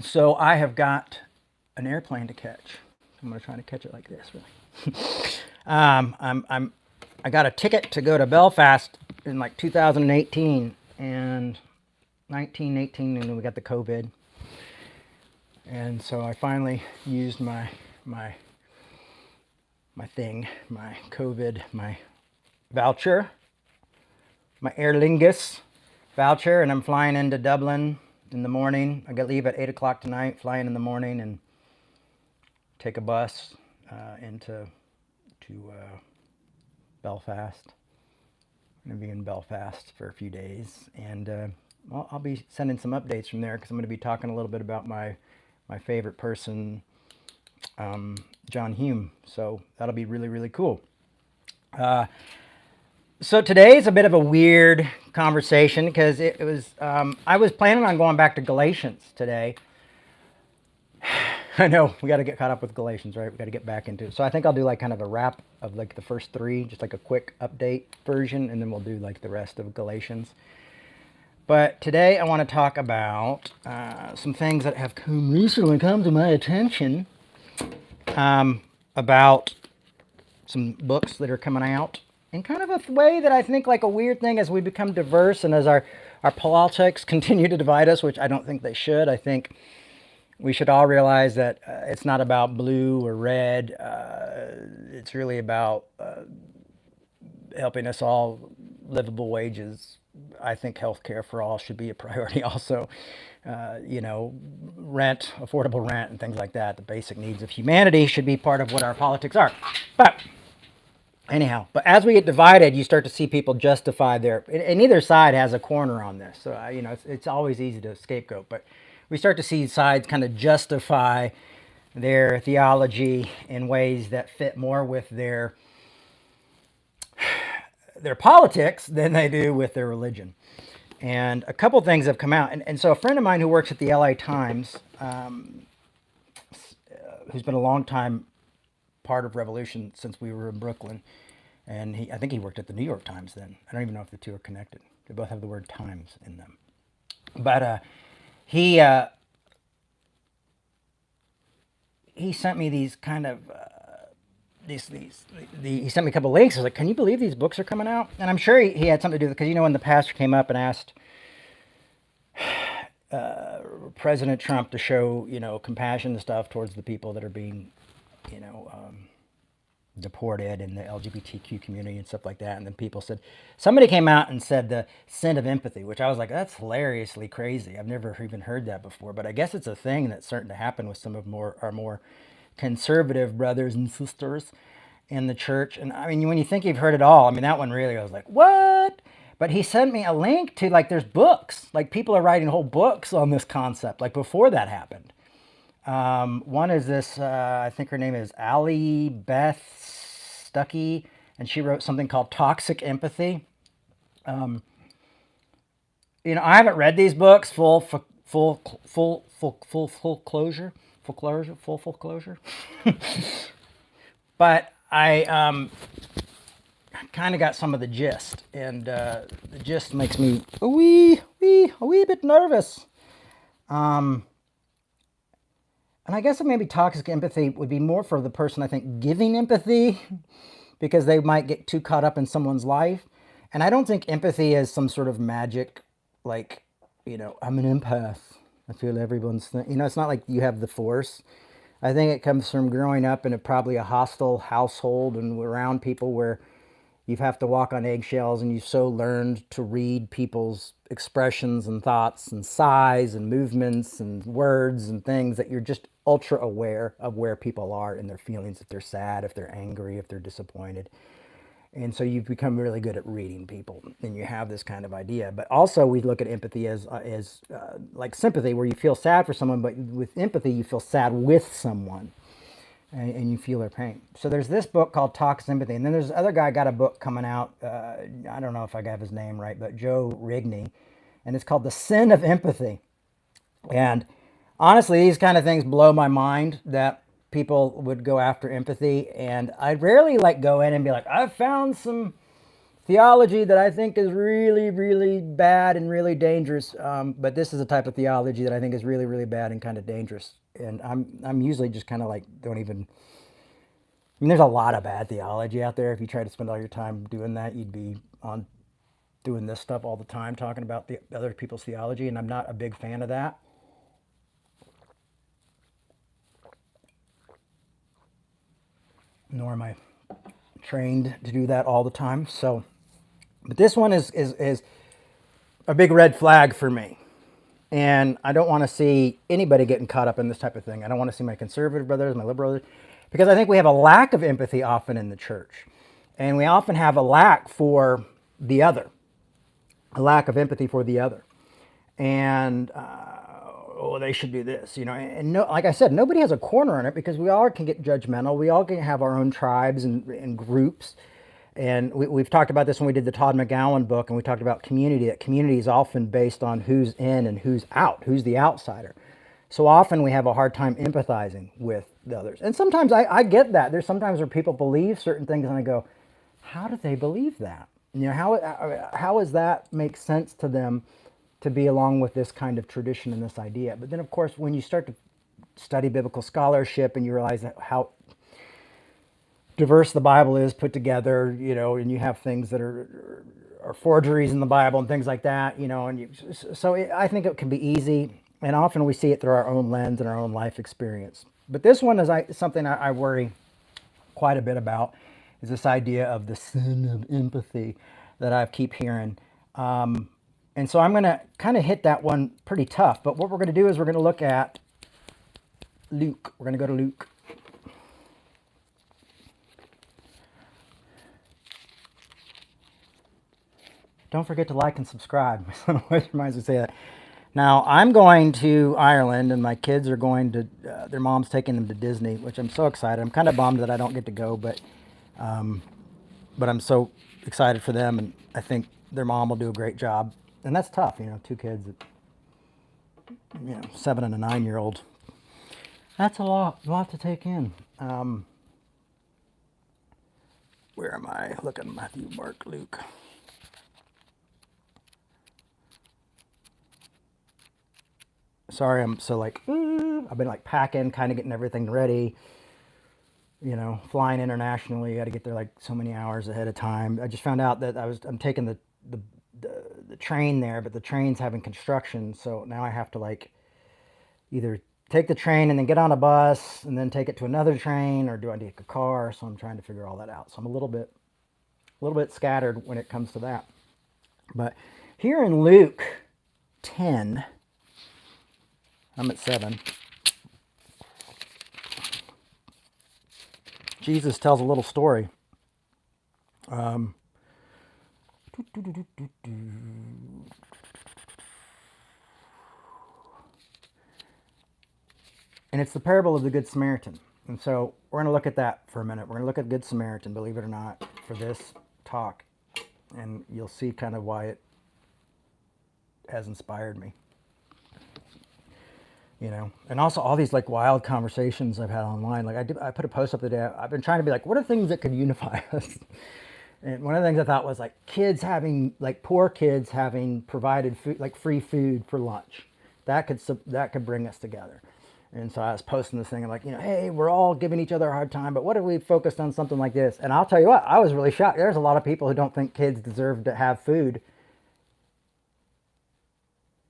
So I have got an airplane to catch. I'm gonna try to catch it like this, really. I got a ticket to go to Belfast in like 2018 and 1918, and then we got the COVID, and so I finally used my my thing, my COVID, my voucher, my Aer Lingus voucher, and I'm flying into Dublin in the morning. I got leave at 8 o'clock tonight, flying in the morning, and take a bus into to Belfast. I'm gonna be in Belfast for a few days, and I'll be sending some updates from there because I'm going to be talking a little bit about my favorite person, John Hume. So that'll be really really cool. So today's a bit of a weird conversation because it was I was planning on going back to Galatians today. I know we got to get caught up with Galatians, right? We got to get back into it. So I think I'll do like kind of a wrap of like the first three, just like a quick update version, and then we'll do like the rest of Galatians. But today I want to talk about some things that have recently come to my attention about some books that are coming out in kind of a way that I think like a weird thing as we become diverse and as our politics continue to divide us, which I don't think they should. I think we should all realize that it's not about blue or red. It's really about helping us all livable wages. I think healthcare for all should be a priority also. Rent, affordable rent and things like that, the basic needs of humanity should be part of what our politics are. But anyhow, but as we get divided, you start to see people justify and either side has a corner on this. So, it's always easy to scapegoat, but we start to see sides kind of justify their theology in ways that fit more with their politics than they do with their religion. And a couple things have come out. And so a friend of mine who works at the LA Times, who's been a long time part of Revolution since we were in Brooklyn, and I think he worked at the New York Times then. I don't even know if the two are connected. They both have the word Times in them. But he he sent me these kind of he sent me a couple of links. I was like, "Can you believe these books are coming out?" And I'm sure he had something to do with it because when the pastor came up and asked President Trump to show compassion and stuff towards the people that are being you know deported in the LGBTQ community and stuff like that, and then people said somebody came out and said the sin of empathy, which I was like, that's hilariously crazy. I've never even heard that before, but I guess it's a thing that's starting to happen with some of our more conservative brothers and sisters in the church. And I mean, when you think you've heard it all, I mean, that one really, I was like, what? But he sent me a link to like there's books, like people are writing whole books on this concept, like before that happened. One is this, I think her name is Allie Beth Stuckey, and she wrote something called Toxic Empathy. I haven't read these books full closure, full closure. But I kind of got some of the gist, and the gist makes me a wee bit nervous. And I guess maybe toxic empathy would be more for the person, I think, giving empathy, because they might get too caught up in someone's life. And I don't think empathy is some sort of magic, like, I'm an empath. I feel everyone's thing. It's not like you have the force. I think it comes from growing up in probably a hostile household and around people where you have to walk on eggshells, and you've so learned to read people's expressions and thoughts and sighs and movements and words and things that you're just ultra aware of where people are in their feelings, if they're sad, if they're angry, if they're disappointed. And so you've become really good at reading people, and you have this kind of idea. But also we look at empathy as like sympathy, where you feel sad for someone, but with empathy you feel sad with someone, and you feel their pain. So there's this book called Toxic Empathy, and then there's this other guy got a book coming out. I don't know if I got his name right, but Joe Rigney, and it's called The Sin of Empathy. And honestly, these kind of things blow my mind that people would go after empathy, and I rarely like go in and be like, I've found some theology that I think is really, really bad and really dangerous. But this is a type of theology that I think is really, really bad and kind of dangerous. And I'm usually just kind of like don't even. I mean, there's a lot of bad theology out there. If you try to spend all your time doing that, you'd be on doing this stuff all the time, talking about the other people's theology, and I'm not a big fan of that. Nor am I trained to do that all the time. So, but this one is a big red flag for me. And I don't want to see anybody getting caught up in this type of thing. I don't want to see my conservative brothers, my liberal brothers, because I think we have a lack of empathy often in the church. And we often have a lack for the other, a lack of empathy for the other. And, oh, they should do this, you know. And no, like I said, nobody has a corner on it because we all can get judgmental. We all can have our own tribes and groups. And we've talked about this when we did the Todd McGowan book, and we talked about community. That community is often based on who's in and who's out, who's the outsider. So often we have a hard time empathizing with the others. And sometimes I get that. There's sometimes where people believe certain things, and I go, how do they believe that? You know, how does that make sense to them to be along with this kind of tradition and this idea? But then, of course, when you start to study biblical scholarship and you realize that how diverse the Bible is put together, you know, and you have things that are forgeries in the Bible and things like that, you know, and I think it can be easy, and often we see it through our own lens and our own life experience. But this one is something I worry quite a bit about, is this idea of the sin of empathy that I keep hearing. And so I'm going to kind of hit that one pretty tough. But what we're going to do is we're going to look at Luke. We're going to go to Luke. Don't forget to like and subscribe. My son always reminds me to say that. Now, I'm going to Ireland, and my kids are going to, their mom's taking them to Disney, which I'm so excited. I'm kind of bummed that I don't get to go, but I'm so excited for them, and I think their mom will do a great job. And that's tough, you know, two kids, 7 and a 9-year-old. That's a lot to take in. Where am I? Look at Matthew, Mark, Luke. Sorry, I'm so like, I've been like packing, kind of getting everything ready. You know, flying internationally, you got to get there like so many hours ahead of time. I just found out that I'm taking the train there, but the train's having construction, so now I have to like either take the train and then get on a bus and then take it to another train, or do I take a car? So I'm trying to figure all that out. So I'm a little bit scattered when it comes to that. But here in Luke 10, I'm at 7. Jesus tells a little story. And it's the parable of the Good Samaritan. And so we're going to look at that for a minute. We're going to look at Good Samaritan, believe it or not, for this talk. And you'll see kind of why it has inspired me. You know, and also all these like wild conversations I've had online. Like I put a post up today. I've been trying to be like, what are things that could unify us? And one of the things I thought was like poor kids having provided food, like free food for lunch. That could bring us together. And so I was posting this thing. I'm like, you know, hey, we're all giving each other a hard time, but what if we focused on something like this? And I'll tell you what, I was really shocked. There's a lot of people who don't think kids deserve to have food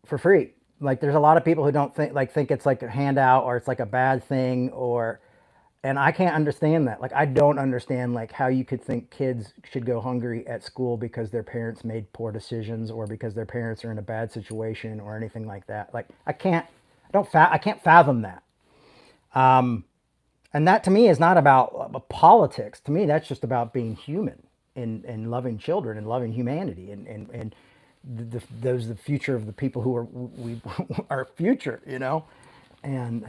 for free. Like there's a lot of people who don't think it's like a handout, or it's like a bad thing, and I can't understand that. Like I don't understand like how you could think kids should go hungry at school because their parents made poor decisions, or because their parents are in a bad situation, or anything like that. Like I can't fathom that. And that to me is not about politics. To me, that's just about being human and loving children and loving humanity and those the future of the people who are our future, you know, and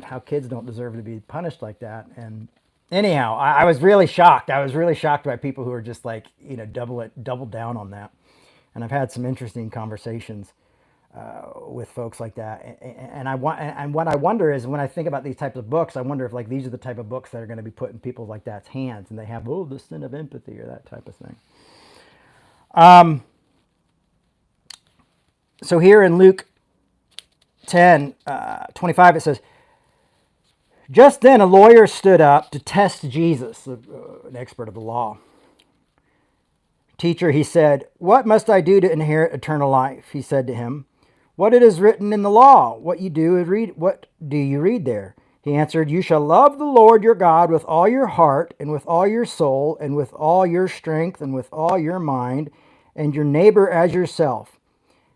how kids don't deserve to be punished like that. And anyhow, I was really shocked. I was really shocked by people who are just like, you know, double down on that. And I've had some interesting conversations with folks like that. And what I wonder is, when I think about these types of books, I wonder if like these are the type of books that are going to be put in people like that's hands, and they have the sin of empathy or that type of thing. So here in Luke 10, 25, it says, just then a lawyer stood up to test Jesus, an expert of the law. Teacher, he said, what must I do to inherit eternal life? He said to him, what it is written in the law, what do you read there? He answered, you shall love the Lord your God with all your heart and with all your soul and with all your strength and with all your mind, and your neighbor as yourself.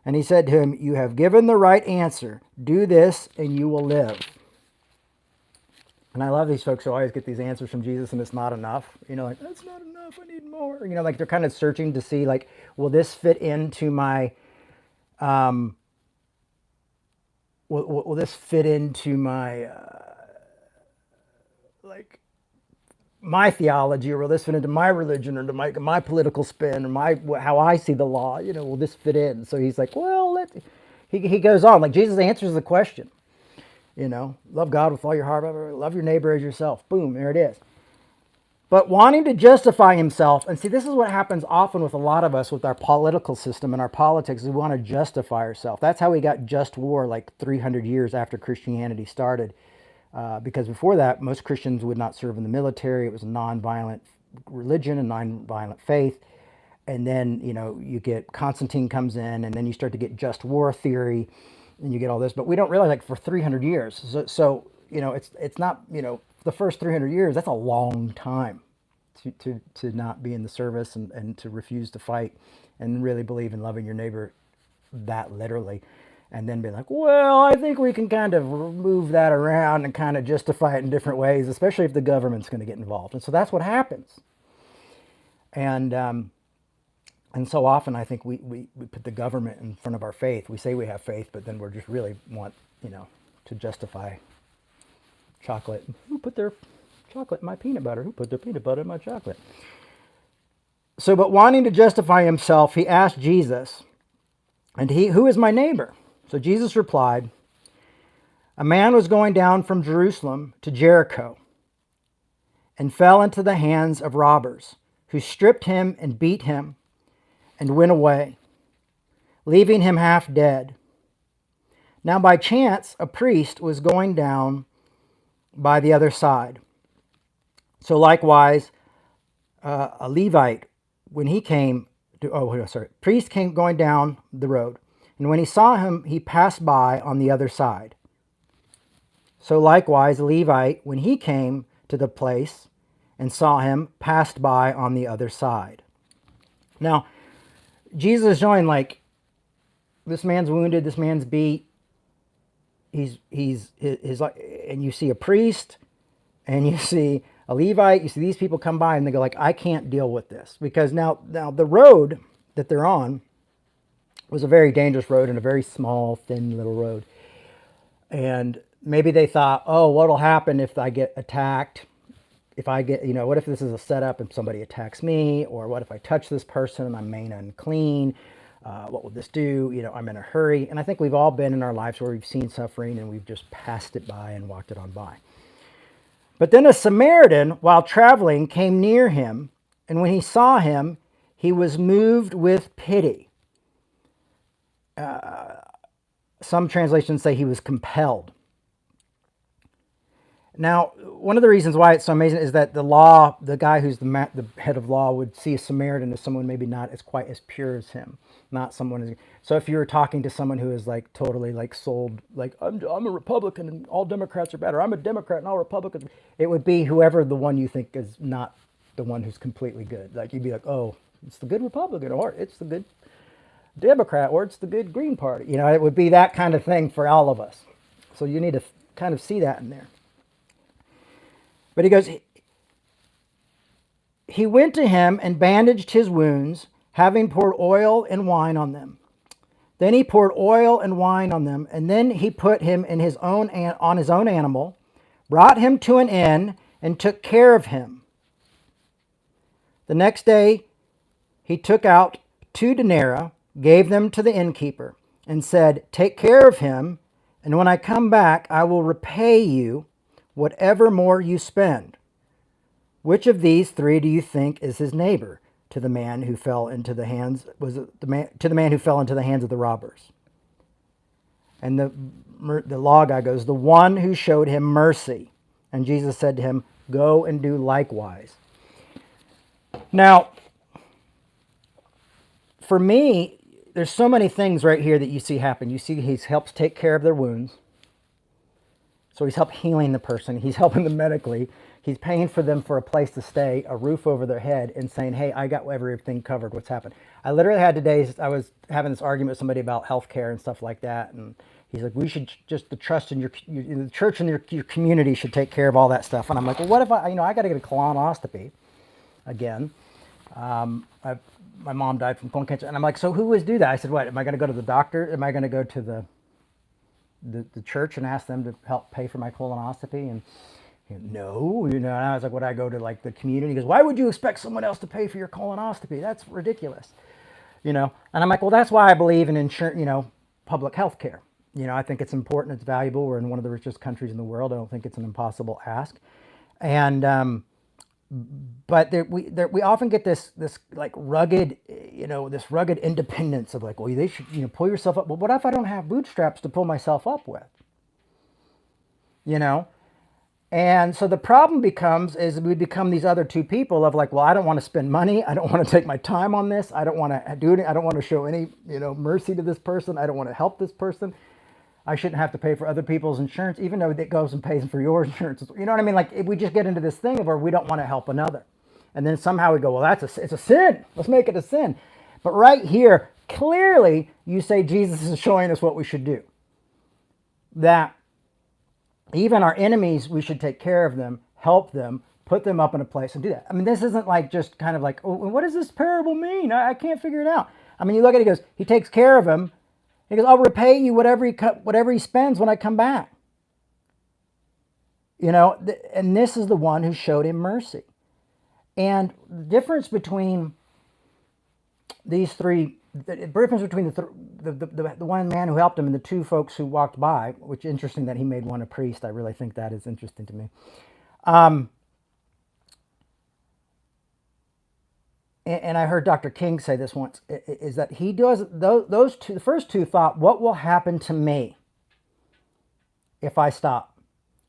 And he said to him, you have given the right answer. Do this and you will live. And I love these folks who always get these answers from Jesus and it's not enough. You know, like, that's not enough, I need more. You know, like they're kind of searching to see, like, will this fit into my, will this fit into my, like, my theology, or will this fit into my religion, or to my political spin, or how I see the law? You know, will this fit in? So he's like, well, he goes on. Like, Jesus answers the question. You know, love God with all your heart, love your neighbor as yourself. Boom, there it is. But wanting to justify himself, and see, this is what happens often with a lot of us with our political system and our politics. We want to justify ourselves. That's how we got just war like 300 years after Christianity started. Because before that, most Christians would not serve in the military. It was a non-violent religion, a non-violent faith. And then, you know, you get Constantine comes in, and then you start to get just war theory, and you get all this. But we don't realize, like, for 300 years. So you know, it's not, you know, the first 300 years, that's a long time to not be in the service and to refuse to fight and really believe in loving your neighbor that literally. And then be like, well, I think we can kind of move that around and kind of justify it in different ways, especially if the government's going to get involved. And so that's what happens. And so often I think we put the government in front of our faith. We say we have faith, but then we're just really want, you know, to justify chocolate. Who put their chocolate in my peanut butter? Who put their peanut butter in my chocolate? So, but wanting to justify himself, he asked Jesus, and who is my neighbor? So Jesus replied, a man was going down from Jerusalem to Jericho and fell into the hands of robbers, who stripped him and beat him and went away, leaving him half dead. Now by chance, a priest was going down by the other side. So likewise, a Levite, when he came to, priest came going down the road. And when he saw him, he passed by on the other side. So likewise, a Levite, when he came to the place and saw him, passed by on the other side. Now, Jesus is showing, like, this man's wounded, this man's beat. He's like, and you see a priest, and you see a Levite, you see these people come by, and they go like, I can't deal with this. Because now the road that they're on was a very dangerous road and a very small, thin little road. And maybe they thought, oh, what'll happen if I get attacked? If I get, you know, what if this is a setup and somebody attacks me? Or what if I touch this person and I'm main unclean? What will this do? You know, I'm in a hurry. And I think we've all been in our lives where we've seen suffering and we've just passed it by and walked it on by. But then a Samaritan, while traveling, came near him, and when he saw him, he was moved with pity. Some translations say he was compelled. Now, one of the reasons why it's so amazing is that the guy who's the head of law would see a Samaritan as someone maybe not as quite as pure as him, not someone. So if you were talking to someone who is like totally like sold, like I'm a Republican and all Democrats are bad, or I'm a Democrat and all Republicans, it would be whoever the one you think is not the one who's completely good. Like you'd be like, oh, it's the good Republican, or it's the good Democrat, or it's the good Green Party. You know, it would be that kind of thing for all of us. So you need to kind of see that in there. But he goes, he went to him and bandaged his wounds, having poured oil and wine on them. Then he poured oil and wine on them, and then he put him on his own animal, brought him to an inn, and took care of him. The next day he took out 2 denarii, gave them to the innkeeper, and said, take care of him, and when I come back I will repay you whatever more you spend. Which of these 3 do you think is his neighbor, to the man who fell into the hands to the man who fell into the hands of the robbers. And the law guy goes, the one who showed him mercy. And Jesus said to him, go and do likewise. Now, for me, there's so many things right here that you see happen. You see he helps take care of their wounds. So he's helped healing the person. He's helping them medically. He's paying for them for a place to stay, a roof over their head, and saying, hey, I got everything covered. What's happened? I literally had today, I was having this argument with somebody about healthcare and stuff like that. And he's like, we should just, the trust in the church and your community should take care of all that stuff. And I'm like, well, what if I got to get a colonoscopy again. My mom died from colon cancer. And I'm like, so who would do that? I said, what, am I going to go to the doctor? Am I going to go to the church and ask them to help pay for my colonoscopy? And no, and I was like, would I go to like the community? He goes, why would you expect someone else to pay for your colonoscopy? That's ridiculous. And I'm like, well, that's why I believe in insurance, public health care. I think it's important. It's valuable. We're in one of the richest countries in the world. I don't think it's an impossible ask. And, but we often get this like rugged, this rugged independence of like, well, they should, pull yourself up. Well, what if I don't have bootstraps to pull myself up with? And so the problem is we become these other two people of like, well, I don't want to spend money. I don't want to take my time on this. I don't want to do it. I don't want to show any, mercy to this person. I don't want to help this person. I shouldn't have to pay for other people's insurance, even though it goes and pays for your insurance. You know what I mean? Like if we just get into this thing of where we don't want to help another. And then somehow we go, well, it's a sin. Let's make it a sin. But right here, clearly you say Jesus is showing us what we should do. That even our enemies, we should take care of them, help them, put them up in a place and do that. I mean, this isn't like just kind of like, oh, what does this parable mean? I can't figure it out. I mean, you look at it, he goes, he takes care of him. He goes, I'll repay you whatever he spends when I come back. And this is the one who showed him mercy. And the difference between these three, the difference between the one man who helped him and the two folks who walked by, which is interesting that he made one a priest. I really think that is interesting to me. And I heard Dr. King say this once, is that he does, those two, the first two thought, what will happen to me if I stop?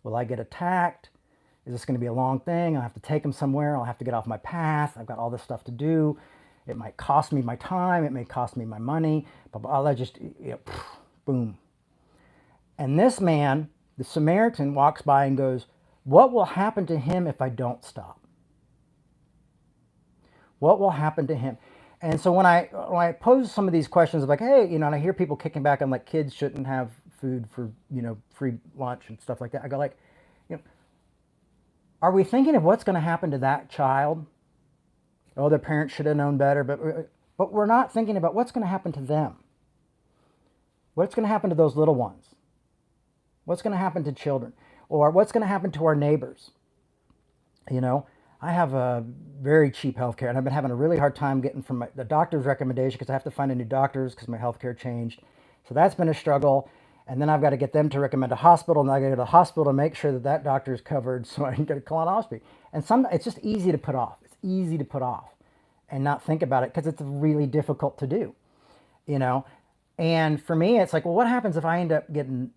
Will I get attacked? Is this going to be a long thing? I'll have to take him somewhere. I'll have to get off my path. I've got all this stuff to do. It might cost me my time. It may cost me my money. But I'll just, boom. And this man, the Samaritan, walks by and goes, what will happen to him if I don't stop? What will happen to him? And so when I pose some of these questions of like, hey, and I hear people kicking back on like kids shouldn't have food for, free lunch and stuff like that. I go like, are we thinking of what's going to happen to that child? Oh, their parents should have known better, but we're not thinking about what's going to happen to them. What's going to happen to those little ones? What's going to happen to children? Or what's going to happen to our neighbors? I have a very cheap healthcare, and I've been having a really hard time getting from the doctor's recommendation because I have to find a new doctor's because my healthcare changed. So that's been a struggle. And then I've got to get them to recommend a hospital, and I got to go to the hospital to make sure that doctor is covered so I can get a colonoscopy. And it's just easy to put off. It's easy to put off and not think about it because it's really difficult to do, And for me, it's like, well, what happens if I end up getting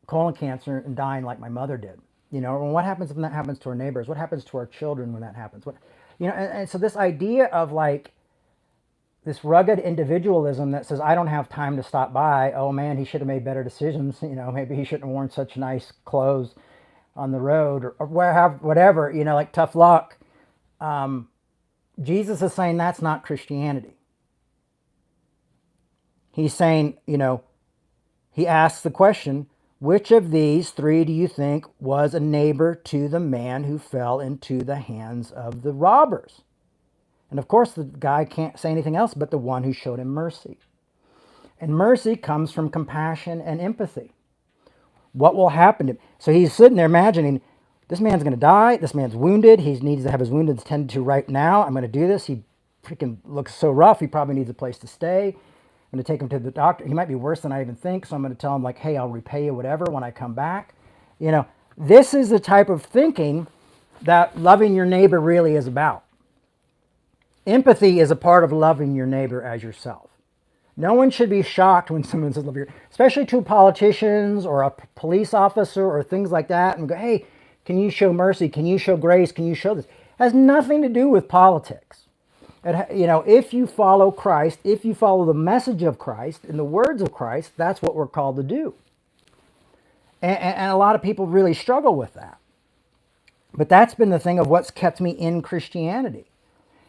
colon cancer and dying like my mother did? What happens when that happens to our neighbors? What happens to our children when that happens? And so this idea of like this rugged individualism that says, I don't have time to stop by. Oh man, he should have made better decisions. Maybe he shouldn't have worn such nice clothes on the road or whatever, like tough luck. Jesus is saying that's not Christianity. He's saying, he asks the question, which of these three do you think was a neighbor to the man who fell into the hands of the robbers? And of course, the guy can't say anything else but the one who showed him mercy. And mercy comes from compassion and empathy. What will happen to him? So he's sitting there imagining, this man's going to die. This man's wounded. He needs to have his wounds tended to right now. I'm going to do this. He freaking looks so rough. He probably needs a place to stay. I'm going to take him to the doctor. He might be worse than I even think. So I'm going to tell him like, hey, I'll repay you whatever when I come back. This is the type of thinking that loving your neighbor really is about. Empathy is a part of loving your neighbor as yourself. No one should be shocked when someone says love your, especially to politicians or a police officer or things like that, and go, hey, can you show mercy? Can you show grace? Can you show this? It has nothing to do with politics. If you follow Christ, if you follow the message of Christ and the words of Christ, that's what we're called to do. And a lot of people really struggle with that. But that's been the thing of what's kept me in Christianity,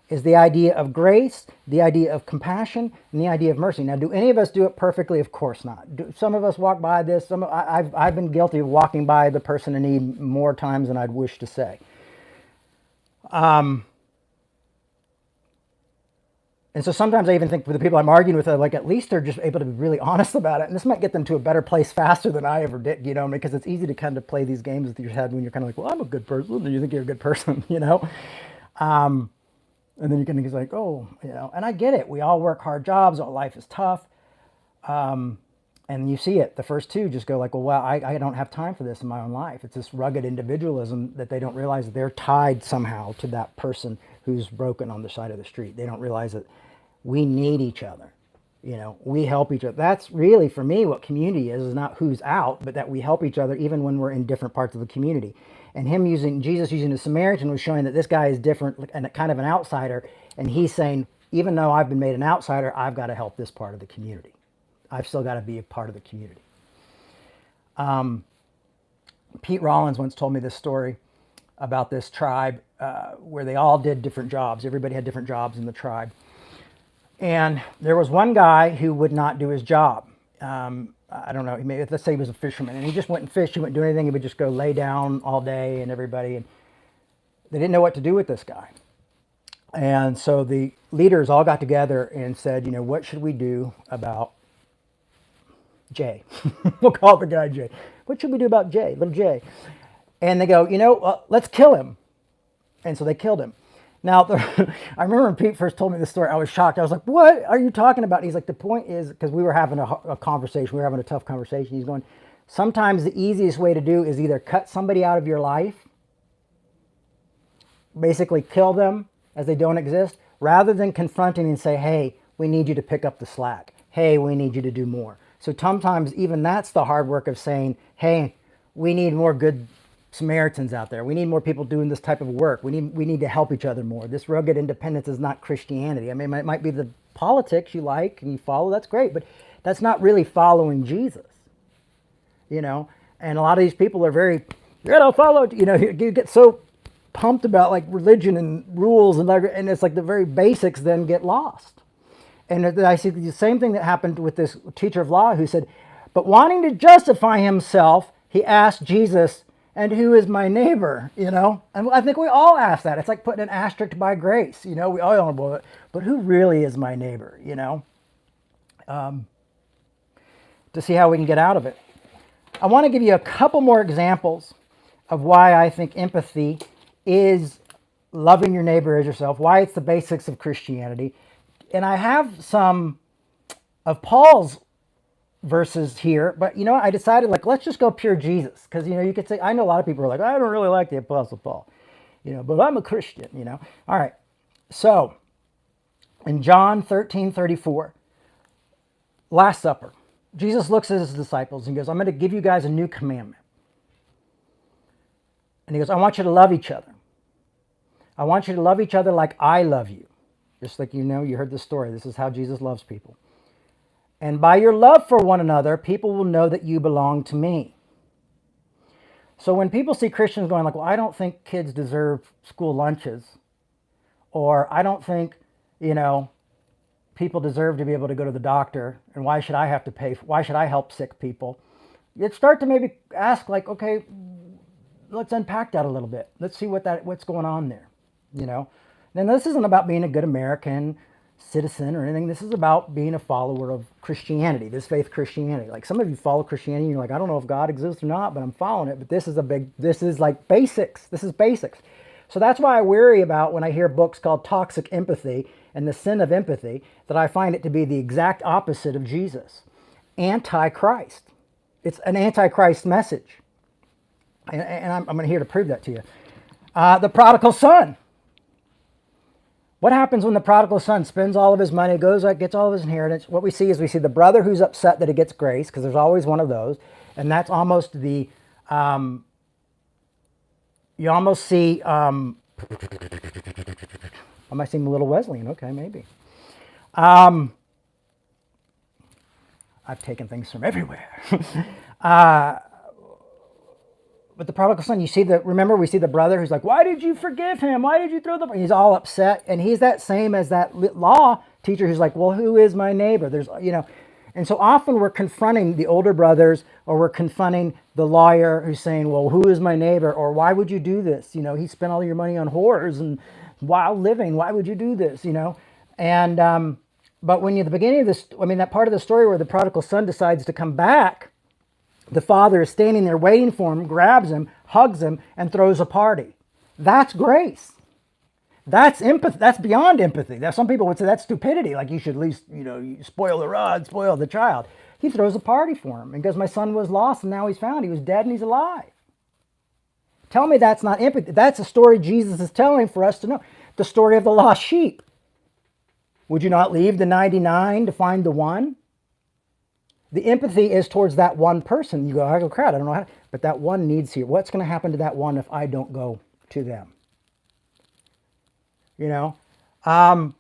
is the idea of grace, the idea of compassion, and the idea of mercy. Now, do any of us do it perfectly? Of course not. Some of us walk by this. I've been guilty of walking by the person in need more times than I'd wish to say. And so sometimes I even think for the people I'm arguing with, like, at least they're just able to be really honest about it. And this might get them to a better place faster than I ever did, because it's easy to kind of play these games with your head when you're kind of like, well, I'm a good person. And you think you're a good person, And then you can be like, oh, and I get it. We all work hard jobs. Our life is tough. And you see it. The first two just go like, well, I don't have time for this in my own life. It's this rugged individualism that they don't realize that they're tied somehow to that person who's broken on the side of the street. They don't realize that we need each other. We help each other. That's really, for me, what community is not who's out, but that we help each other even when we're in different parts of the community. And Jesus using the Samaritan was showing that this guy is different and kind of an outsider. And he's saying, even though I've been made an outsider, I've got to help this part of the community. I've still got to be a part of the community. Pete Rollins once told me this story about this tribe where they all did different jobs. Everybody had different jobs in the tribe. And there was one guy who would not do his job. I don't know, let's say he was a fisherman, and he just went and fished. He wouldn't do anything. He would just go lay down all day, and everybody, and they didn't know what to do with this guy. And so the leaders all got together and said, what should we do about Jay? We'll call the guy Jay. What should we do about Jay, little Jay? And they go, let's kill him. And so they killed him. Now, I remember when Pete first told me this story, I was shocked. I was like, what are you talking about? And he's like, the point is, because we were having a conversation, we were having a tough conversation. He's going, sometimes the easiest way to do is either cut somebody out of your life, basically kill them as they don't exist, rather than confronting and say, hey, we need you to pick up the slack. Hey, we need you to do more. So sometimes even that's the hard work of saying, hey, we need more good Samaritans out there. We need more people doing this type of work. We need to help each other more. This rugged independence is not Christianity. I mean, it might be the politics you like and you follow. That's great, but that's not really following Jesus. And a lot of these people are very, follow. You get so pumped about like religion and rules and it's like the very basics then get lost. And I see the same thing that happened with this teacher of law who said, but wanting to justify himself, he asked Jesus, and who is my neighbor, And I think we all ask that. It's like putting an asterisk by grace, we all know it. But who really is my neighbor, to see how we can get out of it. I want to give you a couple more examples of why I think empathy is loving your neighbor as yourself, why it's the basics of Christianity. And I have some of Paul's verses here, but I decided let's just go pure Jesus, because you could say, I know a lot of people are like, I don't really like the Apostle Paul, but I'm a Christian, All right, so in John 13:34, Last Supper, Jesus looks at his disciples and goes, I'm going to give you guys a new commandment. And he goes, I want you to love each other. I want you to love each other like I love you. Just like you heard the story. This is how Jesus loves people. And by your love for one another, people will know that you belong to me. So when people see Christians going like, well, I don't think kids deserve school lunches, or I don't think, people deserve to be able to go to the doctor, and why should I have to pay? Why should I help sick people? You'd start to maybe ask like, okay, let's unpack that a little bit. Let's see what's going on there, Then this isn't about being a good American citizen or anything. This is about being a follower of Christianity, this faith Christianity. Like some of you follow Christianity and you're like, I don't know if God exists or not, but I'm following it. But this is like basics. This is basics. So that's why I worry about when I hear books called Toxic Empathy and the Sin of Empathy, that I find it to be the exact opposite of Jesus. Anti-Christ. It's an anti-Christ message. And I'm here to prove that to you. The prodigal son. What happens when the prodigal son spends all of his money, goes out, gets all of his inheritance? What we see is we see the brother who's upset that he gets grace, because there's always one of those. And that's almost the, you almost see, I might seem a little Wesleyan. Okay, maybe. I've taken things from everywhere. But the prodigal son, remember we see the brother who's like, why did you forgive him? Why did you throw the, he's all upset. And he's that same as that law teacher who's like, well, who is my neighbor? There's, and so often we're confronting the older brothers, or we're confronting the lawyer who's saying, well, who is my neighbor? Or why would you do this? He spent all your money on whores and wild living. Why would you do this? And, but when you're at the beginning of this, that part of the story where the prodigal son decides to come back, the father is standing there waiting for him, grabs him, hugs him, and throws a party. That's grace. That's empathy. That's beyond empathy. Some people would say that's stupidity. Like you should at least, you spoil the rod, spoil the child. He throws a party for him because my son was lost and now he's found. He was dead and he's alive. Tell me that's not empathy. That's a story Jesus is telling for us to know. The story of the lost sheep. Would you not leave the 99 to find the one? The empathy is towards that one person. You go, I go, crap, I don't know how, but that one needs here. What's going to happen to that one if I don't go to them? How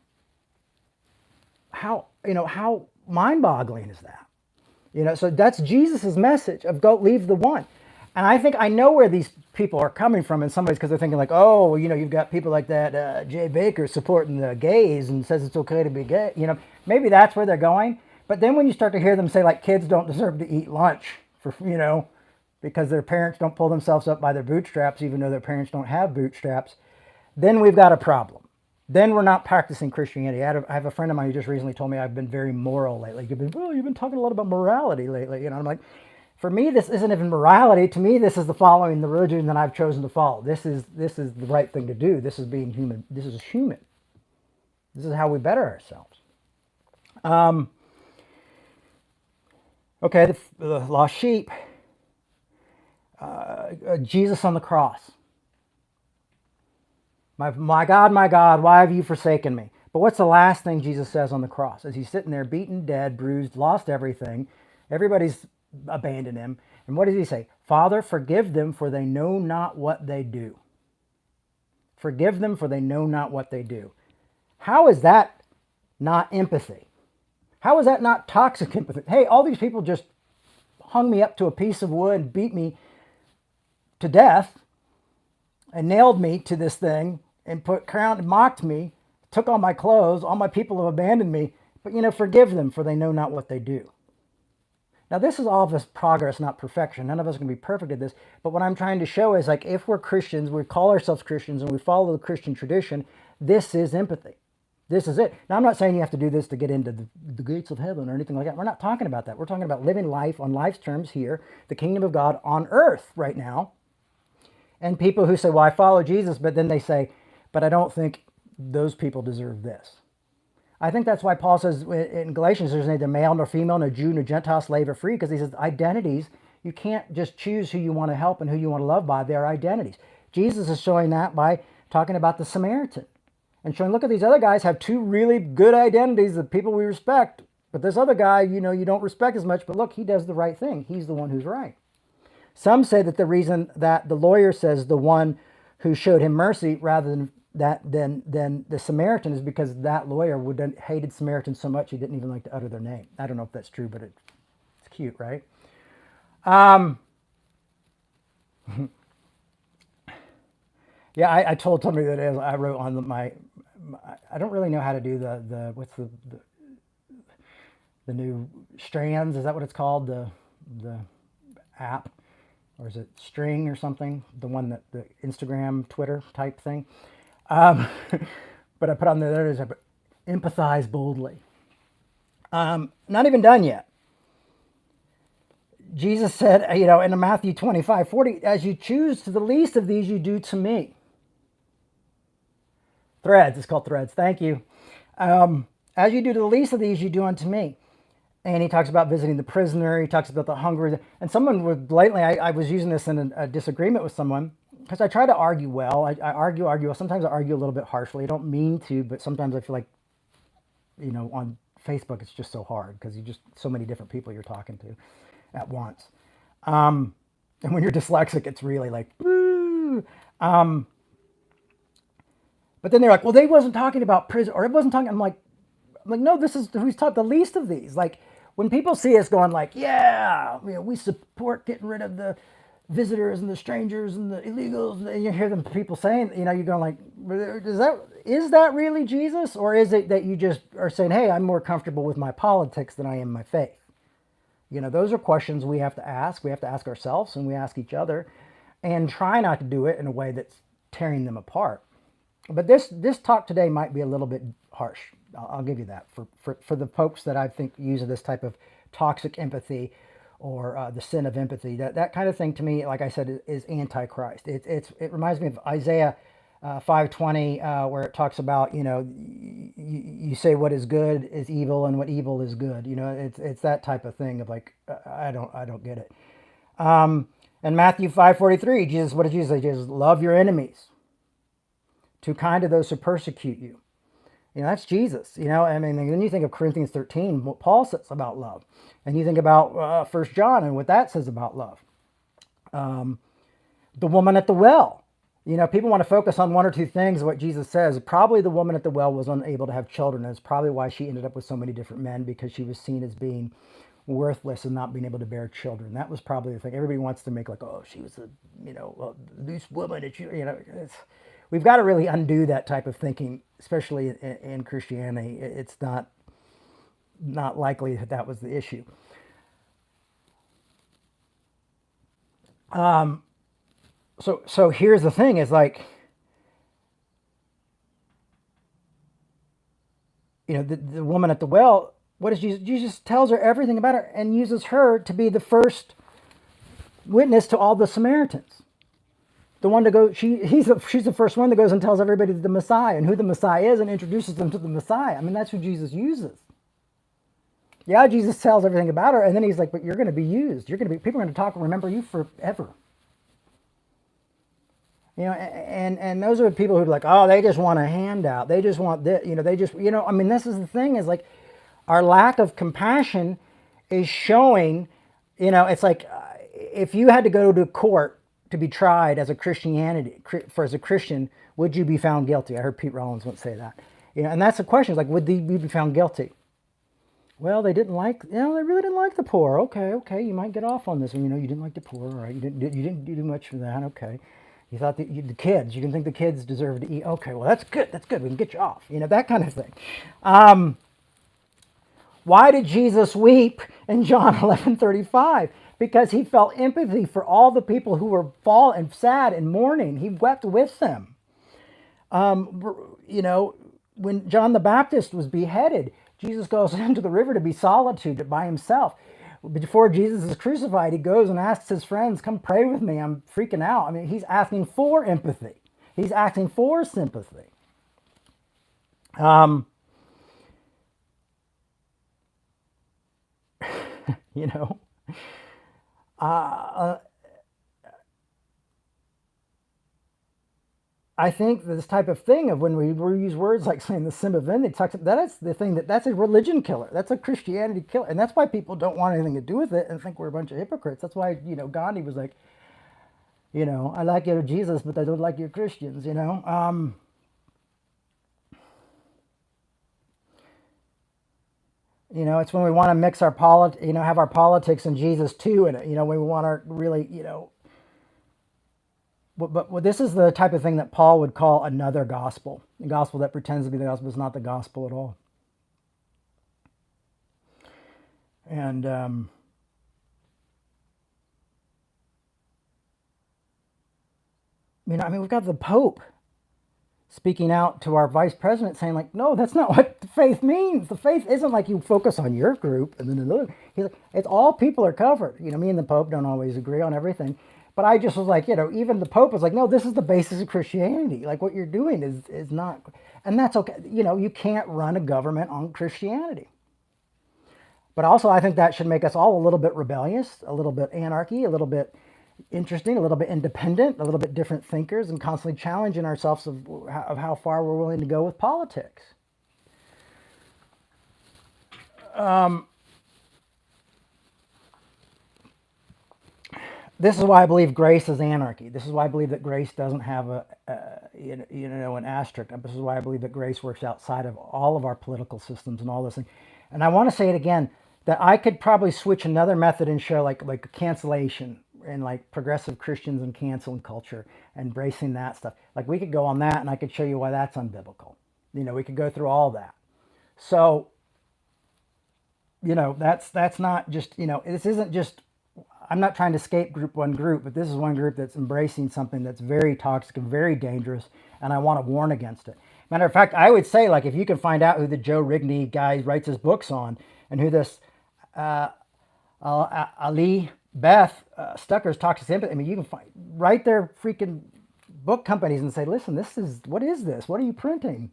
mind-boggling is that? So that's Jesus's message of go leave the one. And I think I know where these people are coming from in some ways, because they're thinking like, oh, you've got people like that Jay Baker supporting the gays and says it's okay to be gay. Maybe that's where they're going. But then when you start to hear them say like kids don't deserve to eat lunch because their parents don't pull themselves up by their bootstraps, even though their parents don't have bootstraps, then we've got a problem. Then we're not practicing Christianity. I have a friend of mine who just recently told me I've been very moral lately. You've been talking a lot about morality lately. I'm like, for me, this isn't even morality. To me, this is the following the religion that I've chosen to follow. This is the right thing to do. This is being human. This is human. This is how we better ourselves. Okay, the lost sheep. Jesus on the cross. My God, why have you forsaken me? But what's the last thing Jesus says on the cross? As he's sitting there, beaten, dead, bruised, lost everything. Everybody's abandoned him. And what does he say? Father, forgive them, for they know not what they do. Forgive them, for they know not what they do. How is that not empathy? How is that not toxic empathy? Hey, all these people just hung me up to a piece of wood and beat me to death and nailed me to this thing and mocked me, took all my clothes, all my people have abandoned me. But, forgive them, for they know not what they do. Now, this is all of us progress, not perfection. None of us can be perfect at this. But what I'm trying to show is, like, if we're Christians, we call ourselves Christians and we follow the Christian tradition, this is empathy. This is it. Now, I'm not saying you have to do this to get into the gates of heaven or anything like that. We're not talking about that. We're talking about living life on life's terms here, the kingdom of God on earth right now. And people who say, well, I follow Jesus, but then they say, but I don't think those people deserve this. I think that's why Paul says in Galatians, there's neither male nor female, no Jew nor Gentile, slave or free, because he says identities, you can't just choose who you want to help and who you want to love by. They're identities. Jesus is showing that by talking about the Samaritan and showing, look at these other guys have two really good identities, the people we respect, but this other guy, you don't respect as much, but look, he does the right thing. He's the one who's right. Some say that the reason that the lawyer says the one who showed him mercy rather than the Samaritan is because that lawyer hated Samaritans so much he didn't even like to utter their name. I don't know if that's true, but it's cute, right? Yeah, I told somebody that I wrote on my I don't really know how to do what's the new strands, is that what it's called, the app, or is it String or something, the one that the Instagram, Twitter type thing. But I put on there is empathize boldly. Not even done yet. Jesus said, in Matthew 25:40, as you choose to the least of these, you do to me. Threads, it's called Threads. Thank you. As you do to the least of these, you do unto me. And he talks about visiting the prisoner. He talks about the hungry. And someone would lately, I was using this in a disagreement with someone. because I try to argue well. I argue well. Sometimes I argue a little bit harshly. I don't mean to, but sometimes I feel like, on Facebook it's just so hard because you just so many different people you're talking to at once. And when you're dyslexic, it's really like, woo. But then they're like, well, they wasn't talking about prison, or it wasn't talking. I'm like, no, this is who's taught the least of these. Like when people see us going like, yeah, we support getting rid of the visitors and the strangers and the illegals, and you hear them people saying, you're going like, is that really Jesus, or is it that you just are saying, hey, I'm more comfortable with my politics than I am my faith? Those are questions we have to ask. We have to ask ourselves and we ask each other, and try not to do it in a way that's tearing them apart. But this talk today might be a little bit harsh. I'll give you that for the folks that I think use this type of toxic empathy or the sin of empathy. That kind of thing to me, like I said, is antichrist. It reminds me of Isaiah 5:20, where it talks about you say what is good is evil and what evil is good. It's that type of thing of like I don't get it. And Matthew 5:43, Jesus, what did Jesus say? Jesus, love your enemies. To kind of those who persecute you. That's Jesus. Then you think of Corinthians 13, what Paul says about love. And you think about 1 John and what that says about love. The woman at the well. People want to focus on one or two things of what Jesus says. Probably the woman at the well was unable to have children. And it's probably why she ended up with so many different men, because she was seen as being worthless and not being able to bear children. That was probably the thing. Everybody wants to make like, oh, she was a, loose woman. We've got to really undo that type of thinking, especially in Christianity. It's not likely that was the issue. So here's the thing: is like, the woman at the well. What does Jesus? Jesus tells her everything about her and uses her to be the first witness to all the Samaritans. The one to go, she's the first one that goes and tells everybody the Messiah and who the Messiah is and introduces them to the Messiah. That's who Jesus uses. Yeah, Jesus tells everything about her, and then he's like, but you're going to be used. People are going to talk and remember you forever. And those are people who are like, oh, they just want a handout. They just want this, this is the thing, is like our lack of compassion is showing, it's like if you had to go to court to be tried as a as a Christian, would you be found guilty? I heard Pete Rollins once say that. And that's the question. Is like, would you be found guilty? Well, they really didn't like the poor. Okay, you might get off on this. You didn't like the poor, right? You didn't do much for that. Okay, you thought the kids. You didn't think the kids deserved to eat. Okay, well that's good. We can get you off. That kind of thing. Why did Jesus weep in John 11:35? Because he felt empathy for all the people who were and sad and mourning. He wept with them. When John the Baptist was beheaded, Jesus goes into the river to be solitude by himself. Before Jesus is crucified, he goes and asks his friends, come pray with me. I'm freaking out. He's asking for empathy. He's asking for sympathy. I think this type of thing of when we use words like saying the sin of envy, that's the thing that's a religion killer. That's a Christianity killer. And that's why people don't want anything to do with it and think we're a bunch of hypocrites. That's why, Gandhi was like, I like your Jesus, but I don't like your Christians, It's when we want to mix our have our politics and Jesus too in it. We want to really, But this is the type of thing that Paul would call another gospel. A gospel that pretends to be the gospel is not the gospel at all. And we've got the Pope speaking out to our vice president saying like, no, that's not what the faith means. The faith isn't like you focus on your group and then another. He's like, it's all people are covered. Me and the Pope don't always agree on everything. But I just was like, even the Pope was like, no, this is the basis of Christianity. Like what you're doing is not, and that's okay. You can't run a government on Christianity. But also I think that should make us all a little bit rebellious, a little bit anarchy, a little bit, interesting, a little bit independent, a little bit different thinkers, and constantly challenging ourselves of how far we're willing to go with politics. This is why I believe grace is anarchy. This is why I believe that grace doesn't have an asterisk. This is why I believe that grace works outside of all of our political systems and all this thing. And I want to say it again, that I could probably switch another method and show like cancellation and like progressive Christians and cancel culture, embracing that stuff. Like we could go on that, and I could show you why that's unbiblical. We could go through all that. So that's not just, this isn't just, I'm not trying to escape one group, but this is one group that's embracing something that's very toxic and very dangerous, and I want to warn against it. Matter of fact, I would say, like, if you can find out who the Joe Rigney guy writes his books on, and who this Ali Beth Stucker's toxic sympathy, I mean, you can write their freaking book companies and say, listen, what is this? What are you printing?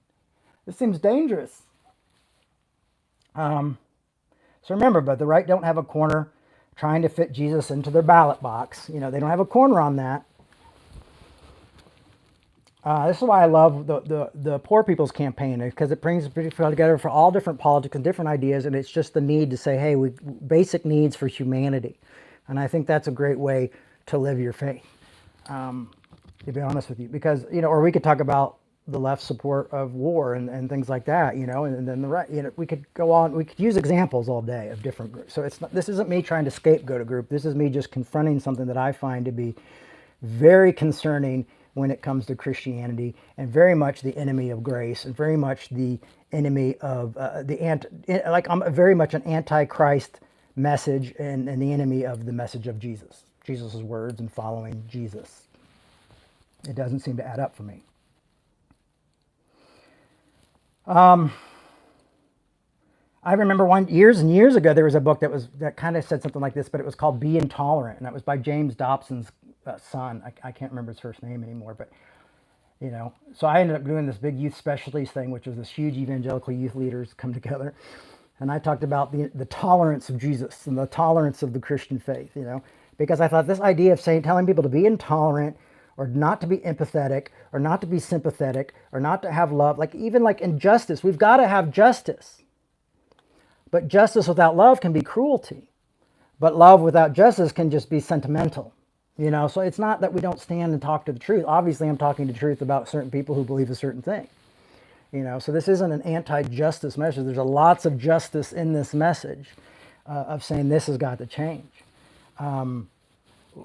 This seems dangerous. So remember, but the right don't have a corner trying to fit Jesus into their ballot box. They don't have a corner on that. This is why I love the Poor People's Campaign, because it brings people together for all different politics and different ideas, and it's just the need to say, hey, basic needs for humanity. And I think that's a great way to live your faith, to be honest with you. Because, or we could talk about the left support of war and things like that, and then the right, we could go on, we could use examples all day of different groups. So this isn't me trying to scapegoat a group. This is me just confronting something that I find to be very concerning when it comes to Christianity, and very much the enemy of grace, and very much the enemy of I'm very much an anti-Christ message, and the enemy of the message of Jesus' words and following Jesus. It doesn't seem to add up for me. I remember years and years ago, there was a book that kind of said something like this, but it was called Be Intolerant, and that was by James Dobson's son. I can't remember his first name anymore, but so I ended up doing this big youth specialties thing, which was this huge evangelical youth leaders come together, and I talked about the tolerance of Jesus and the tolerance of the Christian faith, because I thought this idea of telling people to be intolerant, or not to be empathetic, or not to be sympathetic, or not to have love, even injustice. We've got to have justice. But justice without love can be cruelty. But love without justice can just be sentimental. So it's not that we don't stand and talk to the truth. Obviously, I'm talking the truth about certain people who believe a certain thing. So this isn't an anti-justice message. There's lots of justice in this message of saying this has got to change.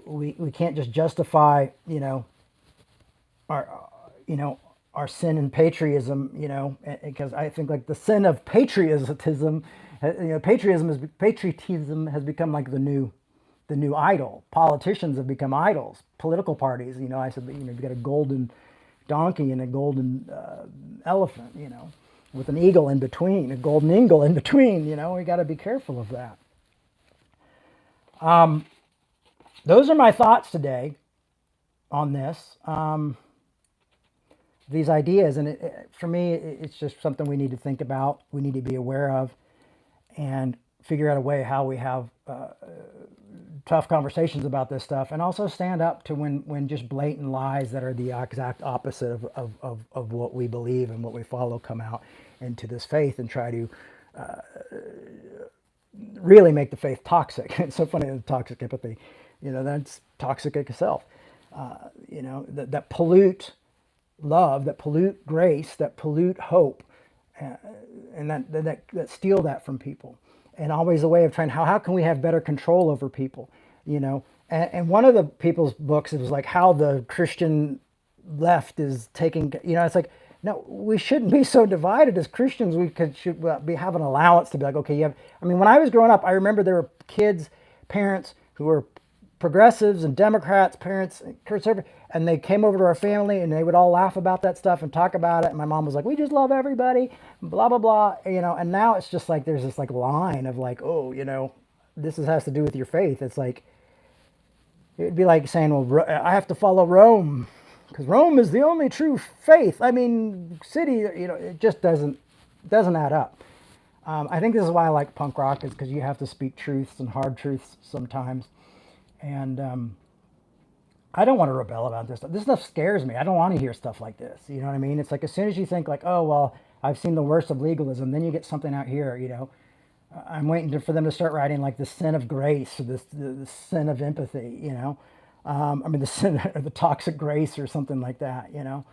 We can't just justify, our sin and patriotism, because I think the sin of patriotism, patriotism has become like the new idol. Politicians have become idols. Political parties, I said, you've got a golden donkey and a golden elephant, with an eagle in between, a golden eagle in between. We got to be careful of that. Those are my thoughts today on this. These ideas, and for me, it's just something we need to think about. We need to be aware of, and figure out a way how we have tough conversations about this stuff, and also stand up to when just blatant lies that are the exact opposite of what we believe and what we follow come out into this faith, and try to really make the faith toxic. It's so funny, the toxic empathy, that's toxic itself. That pollute love, that pollute grace, that pollute hope, and that steal that from people. And always a way of trying, how can we have better control over people, and one of the people's books, it was like how the Christian left is taking, it's like, no, we shouldn't be so divided as Christians. We should have an allowance to be like, okay, when I was growing up, I remember there were parents who were progressives and Democrats, parents, conservative, and they came over to our family and they would all laugh about that stuff and talk about it. And my mom was like, we just love everybody, blah, blah, blah. And now it's just like, there's this line of this has to do with your faith. It's like, it'd be like saying, well, I have to follow Rome because Rome is the only true faith. City, it just doesn't add up. I think this is why I like punk rock, is because you have to speak truths and hard truths sometimes. And I don't want to rebel about this stuff. This stuff scares me. I don't want to hear stuff like this. You know what I mean? It's like as soon as you think like, oh, well, I've seen the worst of legalism, then you get something out here, you know. I'm waiting for them to start writing like the sin of grace or the sin of empathy, you know. I mean, the sin or the toxic grace or something like that, you know.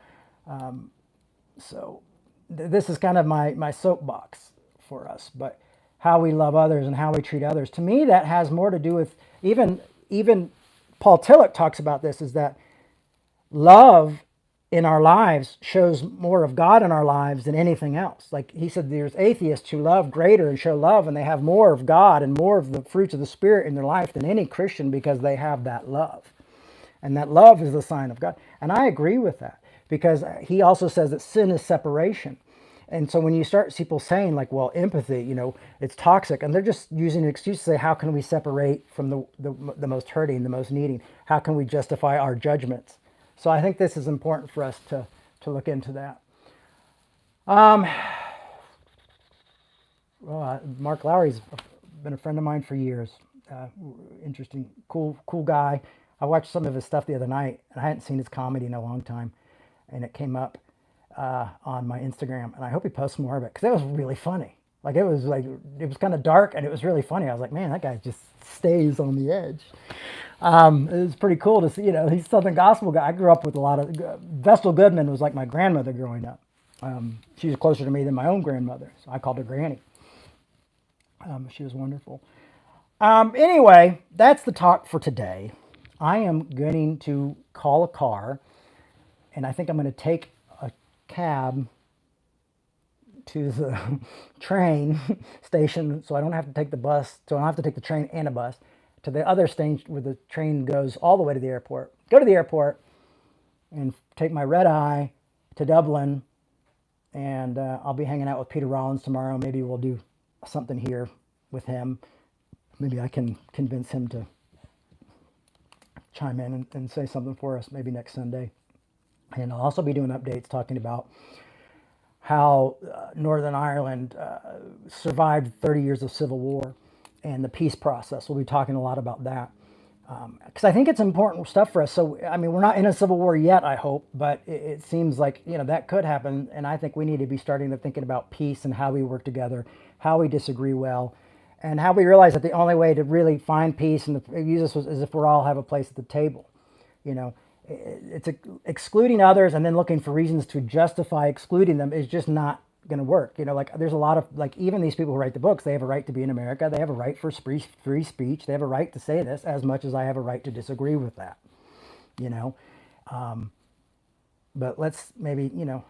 So this is kind of my soapbox for us. But how we love others and how we treat others, to me, that has more to do with even Paul Tillich talks about this, is that love in our lives shows more of God in our lives than anything else. Like he said, there's atheists who love greater and show love, and they have more of God and more of the fruits of the Spirit in their life than any Christian, because they have that love. And that love is the sign of God. And I agree with that, because he also says that sin is separation. And so when you start people saying like, well, empathy, you know, it's toxic, and they're just using an excuse to say, how can we separate from the most hurting, the most needing? How can we justify our judgments? So I think this is important for us to look into that. Mark Lowry's been a friend of mine for years. Interesting, cool guy. I watched some of his stuff the other night, and I hadn't seen his comedy in a long time, and it came up on my Instagram, and I hope he posts more of it, because it was really funny. Like it was kind of dark, and it was really funny. I was like, man, that guy just stays on the edge. It was pretty cool to see. You know, he's a Southern gospel guy. I grew up with a lot of Vestal Goodman was like my grandmother growing up. She was closer to me than my own grandmother, so I called her Granny. She was wonderful. Anyway, that's the talk for today. I am going to call a car, and I think I'm going to take a cab to the train station, so I don't have to take the bus, so I don't have to take the train and a bus, to the other station where the train goes all the way to the airport. Go to the airport and take my red eye to Dublin, and I'll be hanging out with Peter Rollins tomorrow. Maybe we'll do something here with him. Maybe I can convince him to chime in and say something for us maybe next Sunday. And I'll also be doing updates talking about how Northern Ireland survived 30 years of civil war and the peace process. We'll be talking a lot about that, because I think it's important stuff for us. So, I mean, we're not in a civil war yet, I hope, but it seems like, you know, that could happen. And I think we need to be starting to thinking about peace and how we work together, how we disagree well, and how we realize that the only way to really find peace and use this is if we all have a place at the table. You know, it's excluding others and then looking for reasons to justify excluding them is just not going to work. You know, like there's a lot of, like, even these people who write the books, they have a right to be in America. They have a right for free speech. They have a right to say this, as much as I have a right to disagree with that, you know. But let's maybe, you know,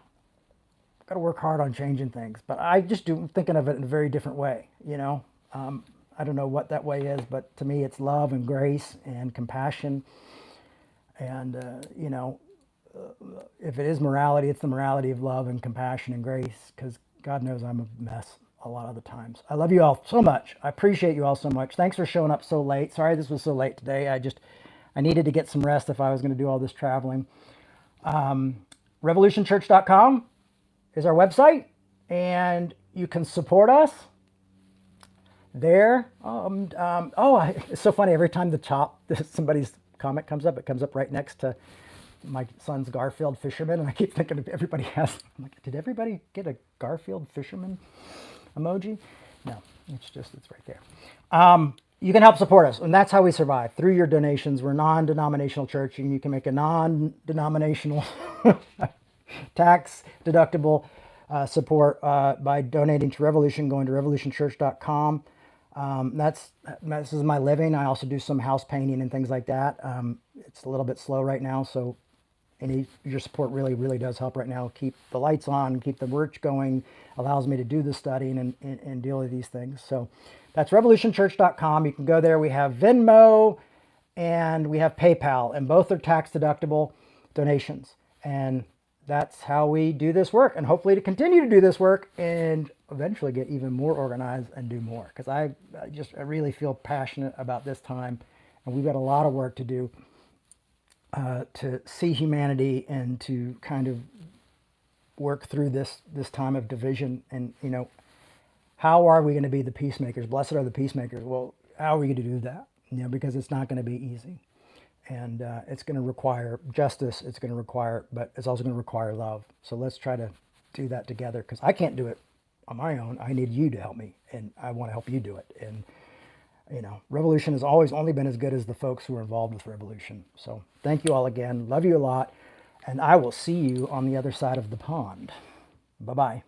got to work hard on changing things. But I just thinking of it in a very different way, you know. I don't know what that way is, but to me it's love and grace and compassion. And, you know, if it is morality, it's the morality of love and compassion and grace, because God knows I'm a mess a lot of the times. I love you all so much. I appreciate you all so much. Thanks for showing up so late. Sorry this was so late today. I needed to get some rest if I was going to do all this traveling. Revolutionchurch.com is our website, and you can support us there. It's so funny. Every time somebody's comment comes up, it comes up right next to my son's Garfield fisherman, and I keep thinking everybody has. I'm like, did everybody get a Garfield fisherman emoji? No, it's right there. You can help support us, and that's how we survive, through your donations. We're a non-denominational church, and you can make a non-denominational tax deductible support by donating to Revolution, going to revolutionchurch.com. This is my living. I also do some house painting and things like that. It's a little bit slow right now, so your support really, really does help right now. Keep the lights on, keep the work going, allows me to do the studying and deal with these things. So that's revolutionchurch.com. You can go there. We have Venmo and we have PayPal, and both are tax deductible donations. And that's how we do this work, and hopefully to continue to do this work and eventually get even more organized and do more, because I really feel passionate about this time, and we've got a lot of work to do to see humanity and to kind of work through this time of division. And, you know, how are we going to be the peacemakers? Blessed are the peacemakers. Well, how are we going to do that? You know, because it's not going to be easy. And it's going to require justice. It's going to require, but it's also going to require love. So let's try to do that together, because I can't do it on my own. I need you to help me, and I want to help you do it. And revolution has always only been as good as the folks who are involved with revolution. So thank you all again. Love you a lot. And I will see you on the other side of the pond. Bye-bye.